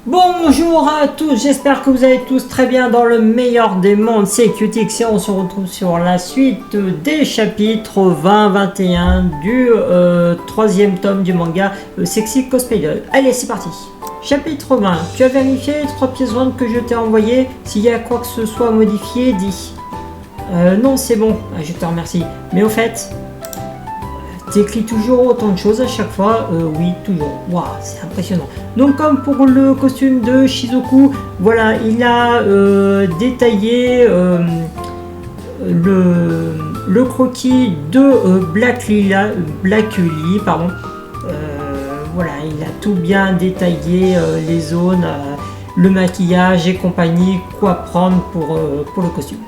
Bonjour à tous, j'espère que vous allez tous très bien dans le meilleur des mondes, c'est Qtix et on se retrouve sur la suite des chapitres 20-21 du troisième tome du manga Sexy Cosplayer. Allez, c'est parti. Chapitre 20, tu as vérifié les 3 pièces jointes que je t'ai envoyées? S'il y a quoi que ce soit modifié, dis. Non, c'est bon, je te remercie. Mais au fait, t'écris toujours autant de choses à chaque fois? Oui, toujours. Waouh, c'est impressionnant. Donc comme pour le costume de Shizuku, voilà, il a détaillé le croquis de Black Lee, pardon. Voilà, il a tout bien détaillé, les zones, le maquillage et compagnie, quoi prendre pour le costume.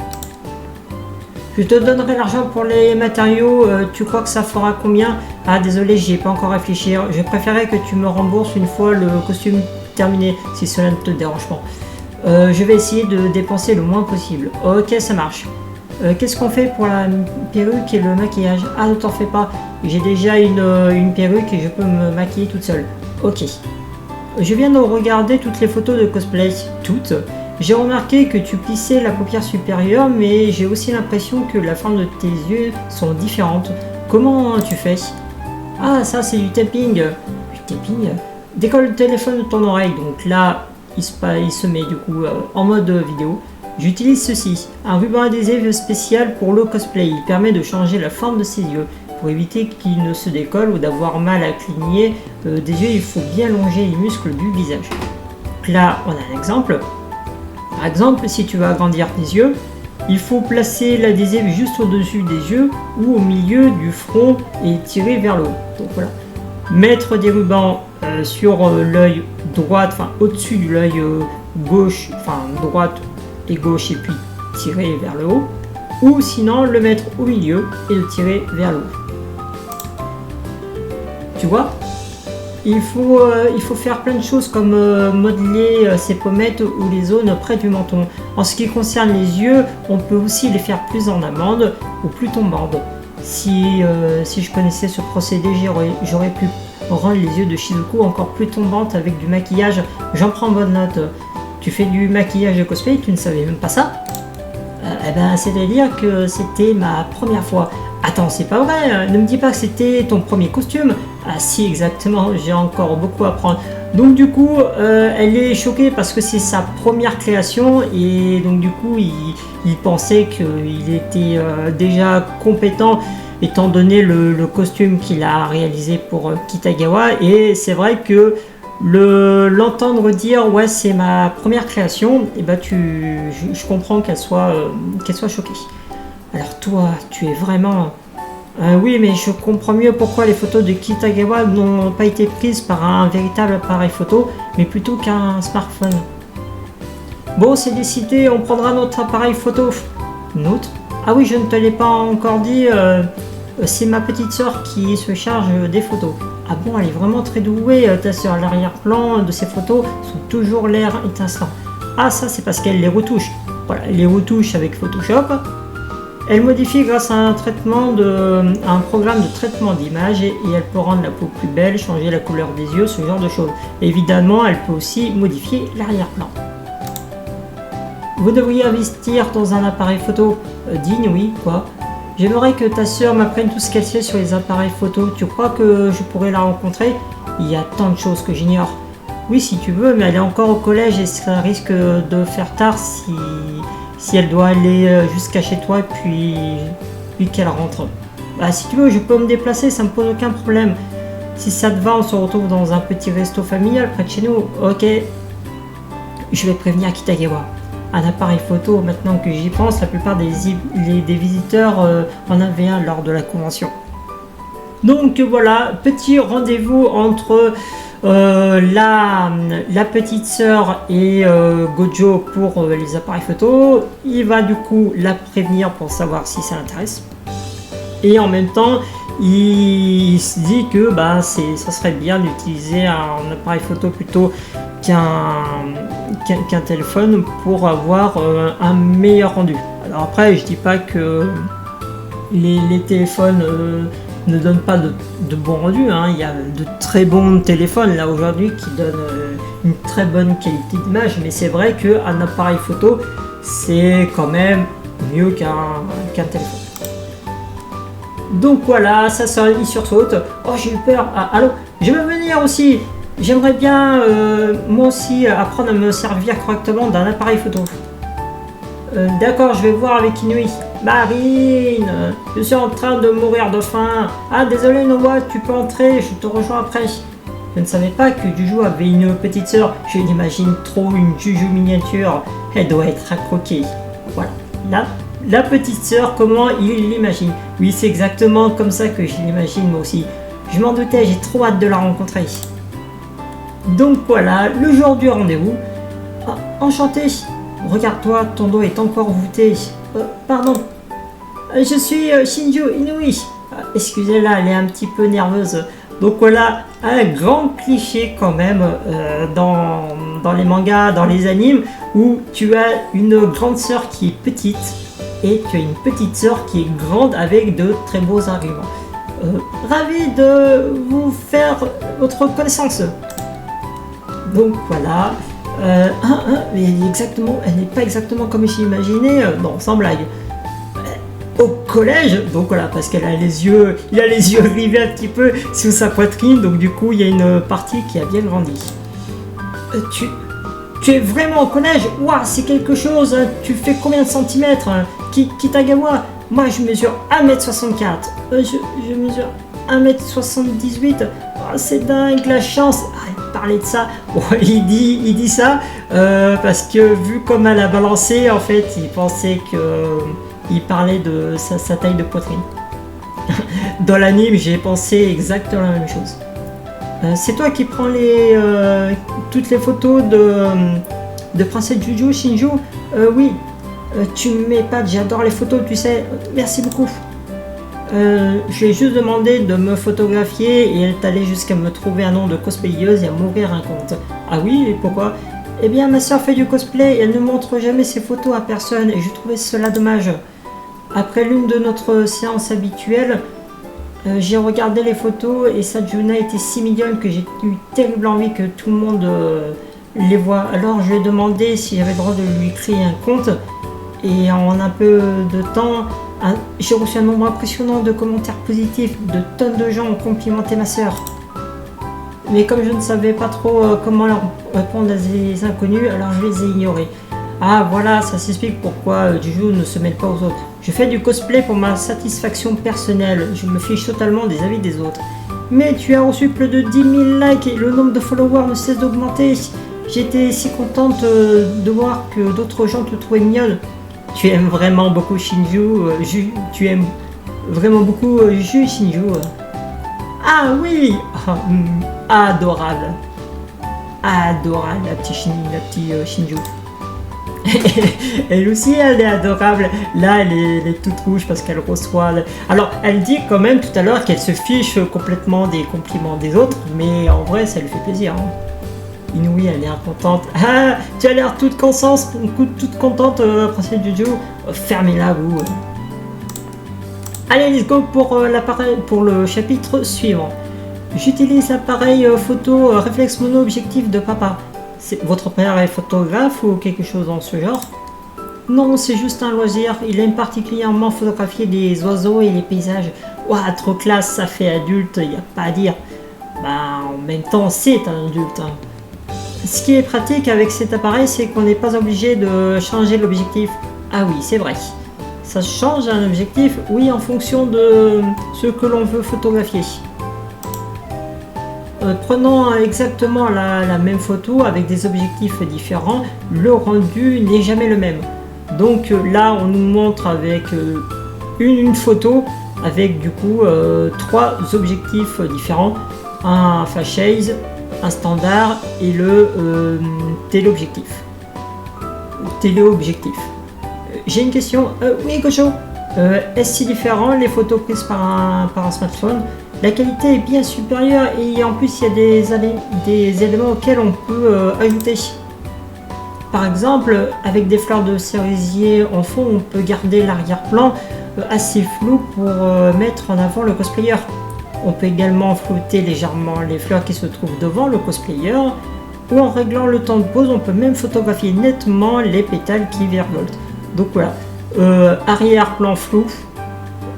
Je te donnerai l'argent pour les matériaux, tu crois que ça fera combien? Ah désolé, j'y ai pas encore réfléchi, je préférais que tu me rembourses une fois le costume terminé, si cela ne te dérange pas. Je vais essayer de dépenser le moins possible. Ok, ça marche. Qu'est-ce qu'on fait pour la perruque et le maquillage? Ah ne t'en fais pas, j'ai déjà une perruque et je peux me maquiller toute seule. Ok. Je viens de regarder toutes les photos de cosplay, toutes. J'ai remarqué que tu plissais la paupière supérieure, mais j'ai aussi l'impression que la forme de tes yeux sont différentes. Comment tu fais? Ah, ça c'est du tapping. Du tapping? Décolle le téléphone de ton oreille. Donc là, il se met du coup en mode vidéo. J'utilise ceci, un ruban adhésif spécial pour le cosplay. Il permet de changer la forme de ses yeux. Pour éviter qu'ils ne se décollent ou d'avoir mal à cligner des yeux, il faut bien longer les muscles du visage. Donc là, on a un exemple. Par exemple, si tu veux agrandir tes yeux, il faut placer l'adhésif juste au-dessus des yeux ou au milieu du front et tirer vers le haut. Donc voilà. Mettre des rubans sur l'œil droit, enfin au-dessus de l'œil gauche, enfin droite et gauche et puis tirer vers le haut. Ou sinon le mettre au milieu et le tirer vers le haut. Tu vois ? Il faut faire plein de choses comme modeler ses pommettes ou les zones près du menton. En ce qui concerne les yeux, on peut aussi les faire plus en amande ou plus tombantes. Si je connaissais ce procédé, j'aurais pu rendre les yeux de Shizuku encore plus tombantes avec du maquillage. J'en prends bonne note. Tu fais du maquillage de cosplay, tu ne savais même pas ça? Eh ben, c'est-à-dire que c'était ma première fois. Attends, c'est pas vrai, ne me dis pas que c'était ton premier costume. Ah si, exactement, j'ai encore beaucoup à apprendre. Donc du coup, elle est choquée parce que c'est sa première création et donc du coup, il pensait qu'il était déjà compétent étant donné le costume qu'il a réalisé pour Kitagawa. Et c'est vrai que l'entendre dire ouais c'est ma première création, et bah je comprends qu'elle soit choquée. Alors toi, tu es vraiment... oui, mais je comprends mieux pourquoi les photos de Kitagawa n'ont pas été prises par un véritable appareil photo, mais plutôt qu'un smartphone. Bon, c'est décidé, on prendra notre appareil photo. Nôtre? Ah oui, je ne te l'ai pas encore dit, c'est ma petite soeur qui se charge des photos. Ah bon, elle est vraiment très douée, ta soeur. L'arrière-plan de ses photos sont toujours l'air étincelant. Ah, ça c'est parce qu'elle les retouche. Voilà, elle les retouche avec Photoshop. Elle modifie grâce à un programme de traitement d'image et elle peut rendre la peau plus belle, changer la couleur des yeux, ce genre de choses. Évidemment, elle peut aussi modifier l'arrière-plan. Vous devriez investir dans un appareil photo digne, oui, quoi. J'aimerais que ta sœur m'apprenne tout ce qu'elle sait sur les appareils photo. Tu crois que je pourrais la rencontrer? Il y a tant de choses que j'ignore. Oui, si tu veux, mais elle est encore au collège et ça risque de faire tard si elle doit aller jusqu'à chez toi puis qu'elle rentre. Bah, si tu veux, je peux me déplacer, ça me pose aucun problème. Si ça te va, on se retrouve dans un petit resto familial près de chez nous. Ok. Je vais prévenir Kitagawa. Un appareil photo, maintenant que j'y pense, la plupart des visiteurs en avaient un lors de la convention. Donc voilà, petit rendez-vous entre la petite sœur et Gojo pour les appareils photo. Il va du coup la prévenir pour savoir si ça l'intéresse. Et en même temps, il se dit que ça serait bien d'utiliser un appareil photo plutôt qu'un téléphone pour avoir un meilleur rendu. Alors après, je dis pas que les téléphones ne donne pas de bon rendu, hein. Il y a de très bons téléphones là aujourd'hui qui donnent une très bonne qualité d'image, mais c'est vrai qu'un appareil photo c'est quand même mieux qu'un téléphone. Donc voilà, ça il sursaute. Oh, j'ai eu peur. Ah, allô, je veux venir aussi. J'aimerais bien moi aussi apprendre à me servir correctement d'un appareil photo. D'accord, je vais voir avec Inouï. Marine, je suis en train de mourir de faim. Ah, désolé Noah, tu peux entrer, je te rejoins après. Je ne savais pas que Juju avait une petite sœur. Je l'imagine trop, une Juju miniature. Elle doit être à croquer. Voilà, la petite sœur, comment il l'imagine. Oui, c'est exactement comme ça que je l'imagine moi aussi. Je m'en doutais, j'ai trop hâte de la rencontrer. Donc voilà, le jour du rendez-vous. Ah, enchanté. Regarde-toi, ton dos est encore voûté. Pardon. Je suis Shinju Inouï. Excusez-la, elle est un petit peu nerveuse. Donc voilà, un grand cliché quand même dans les mangas, dans les animes, où tu as une grande sœur qui est petite et tu as une petite sœur qui est grande avec de très beaux arguments. Ravi de vous faire votre connaissance. Donc voilà. Mais elle n'est pas exactement comme j'imaginais, non, sans blague. Au collège, donc voilà, parce il a les yeux rivés un petit peu sous sa poitrine, donc du coup il y a une partie qui a bien grandi. Tu es vraiment au collège? Ouah, c'est quelque chose, hein. Tu fais combien de centimètres, hein? Kitagawa? Moi je mesure 1m64, je mesure 1m78, oh, c'est dingue la chance. Parler de ça, il dit ça parce que vu comme elle a balancé, en fait il pensait qu'il parlait de sa taille de poitrine. Dans l'anime j'ai pensé exactement la même chose. C'est toi qui prends toutes les photos de Princesse Juju, Shinju? Oui, tu m'épates, j'adore les photos, tu sais, merci beaucoup. Je lui ai juste demandé de me photographier et elle est allée jusqu'à me trouver un nom de cosplayeuse et à m'ouvrir un compte. Ah oui, et pourquoi? Eh bien, ma soeur fait du cosplay et elle ne montre jamais ses photos à personne et je trouvais cela dommage. Après l'une de notre séances habituelles, j'ai regardé les photos et Sajuna était si mignonne que j'ai eu terrible envie que tout le monde les voit. Alors je lui ai demandé si j'avais le droit de lui créer un compte et en un peu de temps, j'ai reçu un nombre impressionnant de commentaires positifs, de tonnes de gens ont complimenté ma sœur. Mais comme je ne savais pas trop comment leur répondre à des inconnus, alors je les ai ignorés. Ah voilà, ça s'explique pourquoi Juju ne se mêle pas aux autres. Je fais du cosplay pour ma satisfaction personnelle, je me fiche totalement des avis des autres. Mais tu as reçu plus de 10 000 likes et le nombre de followers ne cesse d'augmenter. J'étais si contente de voir que d'autres gens te trouvaient mignonne. Tu aimes vraiment beaucoup Shinju, tu aimes vraiment beaucoup Shinju. Ah oui, adorable. Adorable la petite Shinju. Elle aussi elle est adorable. Là elle est toute rouge parce qu'elle reçoit... Alors elle dit quand même tout à l'heure qu'elle se fiche complètement des compliments des autres, mais en vrai ça lui fait plaisir. Hein. Inouï, elle est contente. Ah, tu as l'air toute contente, Princesse Juju. Fermez-la, vous. Allez, let's go pour le chapitre suivant. J'utilise l'appareil photo réflexe mono objectif de papa. Votre père est photographe ou quelque chose dans ce genre? Non, c'est juste un loisir. Il aime particulièrement photographier des oiseaux et les paysages. Ouah, trop classe, ça fait adulte, il n'y a pas à dire. Bah, en même temps, c'est un adulte. Hein. Ce qui est pratique avec cet appareil, c'est qu'on n'est pas obligé de changer l'objectif. Ah oui, c'est vrai. Ça change un objectif, oui, en fonction de ce que l'on veut photographier. Prenons exactement la même photo avec des objectifs différents, le rendu n'est jamais le même. Donc là, on nous montre avec une photo avec du coup 3 objectifs différents, un flash-phase, un standard et le téléobjectif. J'ai une question. Oui, Gojo. Est-ce si différent les photos prises par un smartphone? La qualité est bien supérieure et en plus il y a des éléments auxquels on peut ajouter. Par exemple, avec des fleurs de cerisier en fond, on peut garder l'arrière-plan assez flou pour mettre en avant le cosplayer. On peut également flouter légèrement les fleurs qui se trouvent devant le cosplayer, ou en réglant le temps de pose, on peut même photographier nettement les pétales qui virevoltent. Donc voilà, arrière-plan flou,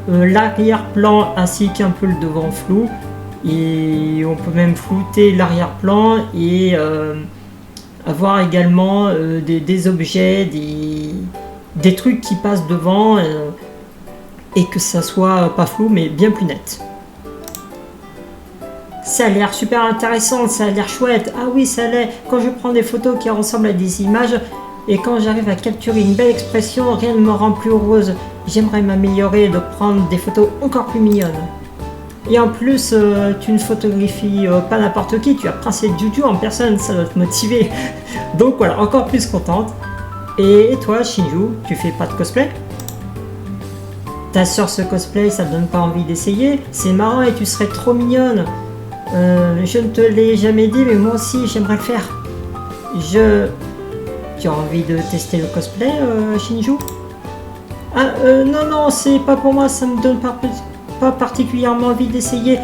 l'arrière-plan ainsi qu'un peu le devant flou, et on peut même flouter l'arrière-plan et avoir également des objets, des trucs qui passent devant et que ça soit pas flou mais bien plus net. Ça a l'air super intéressant, ça a l'air chouette. Ah oui, ça l'est. Quand je prends des photos qui ressemblent à des images et quand j'arrive à capturer une belle expression, rien ne me rend plus heureuse. J'aimerais m'améliorer et de prendre des photos encore plus mignonnes. Et en plus, tu ne photographies pas n'importe qui, tu as Princesse Juju en personne, ça doit te motiver. Donc voilà, encore plus contente. Et toi, Shinju, tu fais pas de cosplay? Ta soeur ce cosplay, ça te donne pas envie d'essayer? C'est marrant et tu serais trop mignonne. Je ne te l'ai jamais dit, mais moi aussi j'aimerais le faire. Tu as envie de tester le cosplay, Shinju? Ah, non, c'est pas pour moi, ça me donne pas particulièrement envie d'essayer.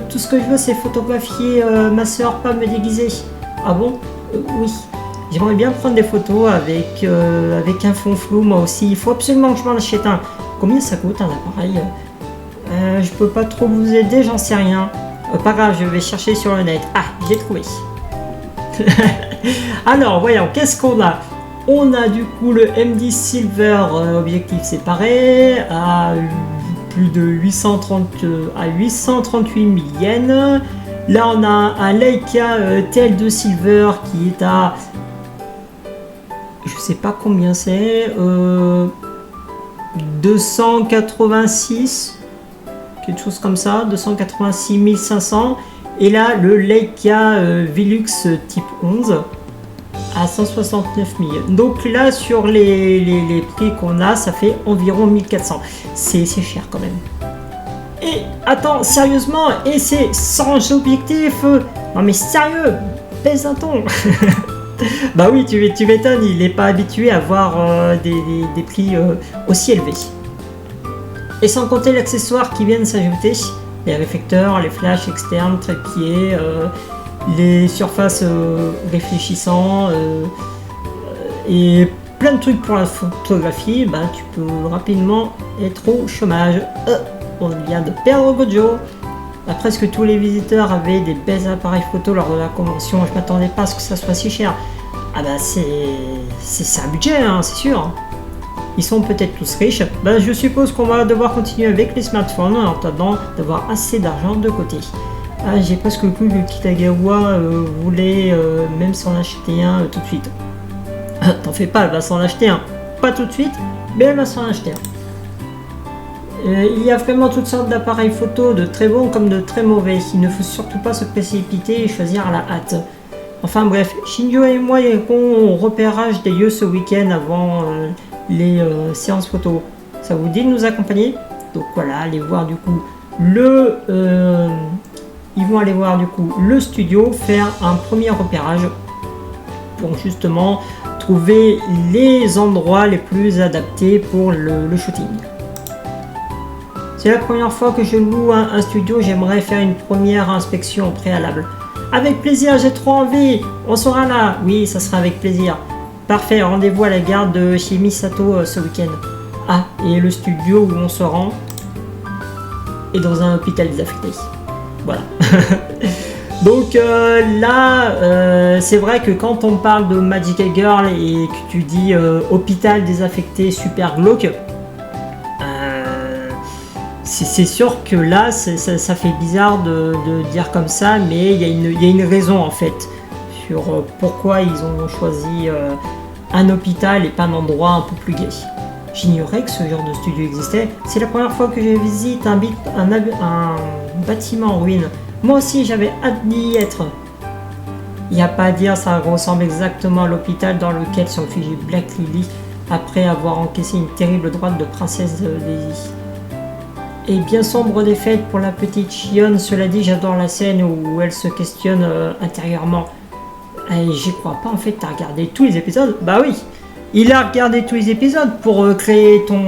Tout ce que je veux, c'est photographier ma soeur, pas me déguiser. Ah bon? Oui. J'aimerais bien prendre des photos avec un fond flou, moi aussi. Il faut absolument que je m'en achète un. Combien ça coûte un appareil? Je peux pas trop vous aider, j'en sais rien. Pas grave, je vais chercher sur le net. Ah, j'ai trouvé. Alors, voyons, qu'est-ce qu'on a? On a du coup le M10 Silver objectif séparé à plus de 838 000 yens. Là, on a un Leica TL2 Silver qui est à... Je sais pas combien c'est. 286, quelque chose comme ça, 286 500. Et là, le Leica Velux type 11 à 169 000. Donc là, sur les prix qu'on a, ça fait environ 1400. C'est cher quand même. Et attends, sérieusement, et c'est sans objectif? Non mais sérieux, baisse un ton. Bah oui, tu m'étonnes, il n'est pas habitué à voir des prix aussi élevés. Et sans compter l'accessoire qui viennent s'ajouter, les réflecteurs, les flashs externes, trépieds, les surfaces réfléchissants et plein de trucs pour la photographie, bah tu peux rapidement être au chômage. On vient de perdre Gojo. Presque tous les visiteurs avaient des belles appareils photo lors de la convention. Je m'attendais pas à ce que ça soit si cher. Ah bah c'est un budget, hein, c'est sûr. Ils sont peut-être tous riches. Bah, je suppose qu'on va devoir continuer avec les smartphones en attendant d'avoir assez d'argent de côté. Ah, j'ai presque cru que Kitagawa voulait même s'en acheter un tout de suite. T'en fais pas, elle va s'en acheter un. Pas tout de suite, mais elle va s'en acheter un. Il y a vraiment toutes sortes d'appareils photo, de très bons comme de très mauvais. Il ne faut surtout pas se précipiter et choisir à la hâte. Enfin bref, Shinju et moi irons au repérage des lieux ce week-end avant les séances photo. Ça vous dit de nous accompagner? Donc voilà, allez voir du coup ils vont aller voir du coup le studio, faire un premier repérage pour justement trouver les endroits les plus adaptés pour le shooting. C'est la première fois que je loue un studio, j'aimerais faire une première inspection préalable. Avec plaisir, j'ai trop envie. On sera là. Oui, ça sera avec plaisir. Parfait, rendez-vous à la gare de chez Misato ce week-end. Ah, et le studio où on se rend est dans un hôpital désaffecté. Voilà. Donc là, c'est vrai que quand on parle de Magical Girl et que tu dis hôpital désaffecté super glauque, c'est sûr que là, ça fait bizarre de dire comme ça, mais il y a une raison en fait sur pourquoi ils ont choisi un hôpital et pas un endroit un peu plus gai. J'ignorais que ce genre de studio existait. C'est la première fois que je visite un bâtiment en ruine. Moi aussi, j'avais hâte d'y être. Il n'y a pas à dire, ça ressemble exactement à l'hôpital dans lequel sont réfugiés Black Lily après avoir encaissé une terrible droite de Princesse Daisy. Et bien sombre défaite pour la petite Chionne, cela dit, j'adore la scène où elle se questionne intérieurement. Et j'y crois pas, en fait, t'as regardé tous les épisodes? Bah oui. Il a regardé tous les épisodes pour créer ton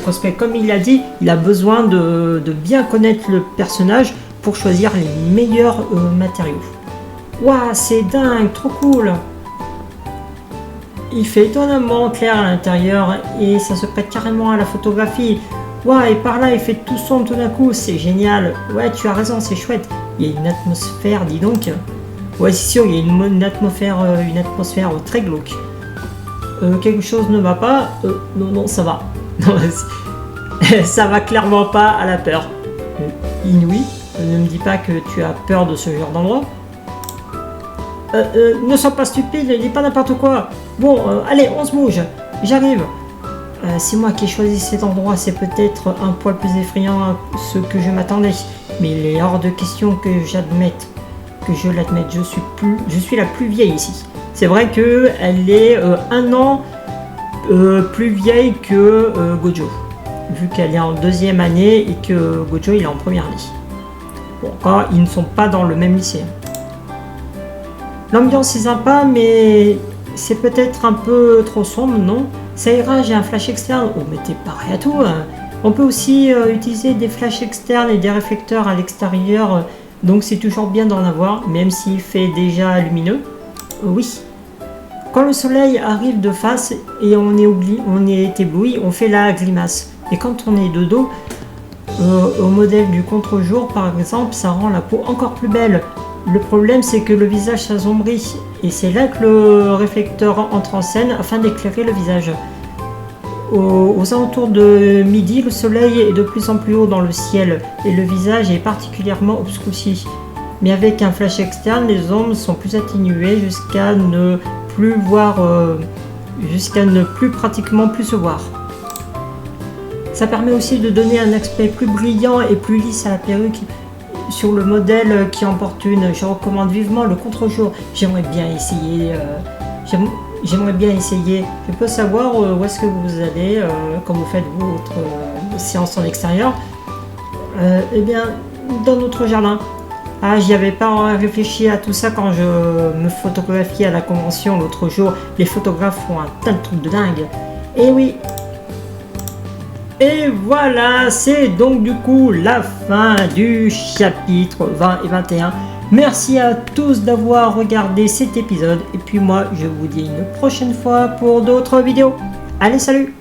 cosplay. Comme il a dit, il a besoin de bien connaître le personnage pour choisir les meilleurs matériaux. Waouh, c'est dingue, trop cool! Il fait étonnamment clair à l'intérieur et ça se prête carrément à la photographie. Waouh, et par là il fait tout sombre tout d'un coup, c'est génial. Ouais, tu as raison, c'est chouette. Il y a une atmosphère, dis donc. Ouais, c'est sûr, il y a une atmosphère très glauque. Quelque chose ne va pas. Non, ça va. Non, ça va clairement pas à la peur. Inouï, ne me dis pas que tu as peur de ce genre d'endroit. Ne sois pas stupide, dis pas n'importe quoi. Bon, allez, on se bouge. J'arrive. C'est moi qui ai choisi cet endroit, c'est peut-être un poil plus effrayant à ce que je m'attendais. Mais il est hors de question que je l'admette. Je suis la plus vieille ici. C'est vrai qu'elle est un an plus vieille que Gojo. Vu qu'elle est en deuxième année et que Gojo il est en première année. Bon, encore, ils ne sont pas dans le même lycée. L'ambiance est sympa, mais c'est peut-être un peu trop sombre, non? Ça ira, j'ai un flash externe. Oh, mais t'es pareil à tout. Hein. On peut aussi utiliser des flashs externes et des réflecteurs à l'extérieur. Donc c'est toujours bien d'en avoir, même s'il fait déjà lumineux. Oui. Quand le soleil arrive de face et on est ébloui, on fait la grimace. Et quand on est de dos, au modèle du contre-jour par exemple, ça rend la peau encore plus belle. Le problème c'est que le visage s'assombrit et c'est là que le réflecteur entre en scène afin d'éclairer le visage. Aux alentours de midi, le soleil est de plus en plus haut dans le ciel et le visage est particulièrement obscurci. Mais avec un flash externe, les ombres sont plus atténuées jusqu'à ne plus pratiquement plus se voir. Ça permet aussi de donner un aspect plus brillant et plus lisse à la perruque sur le modèle qui emporte une. Je recommande vivement le contre-jour. J'aimerais bien essayer. Je peux savoir où est-ce que vous allez quand vous faites votre séance en extérieur. Eh bien, dans notre jardin. Ah, j'y avais pas réfléchi à tout ça quand je me photographiais à la convention l'autre jour. Les photographes font un tas de trucs de dingue. Et oui. Et voilà, c'est donc du coup la fin du chapitre 20 et 21. Merci à tous d'avoir regardé cet épisode. Et puis moi, je vous dis une prochaine fois pour d'autres vidéos. Allez, salut!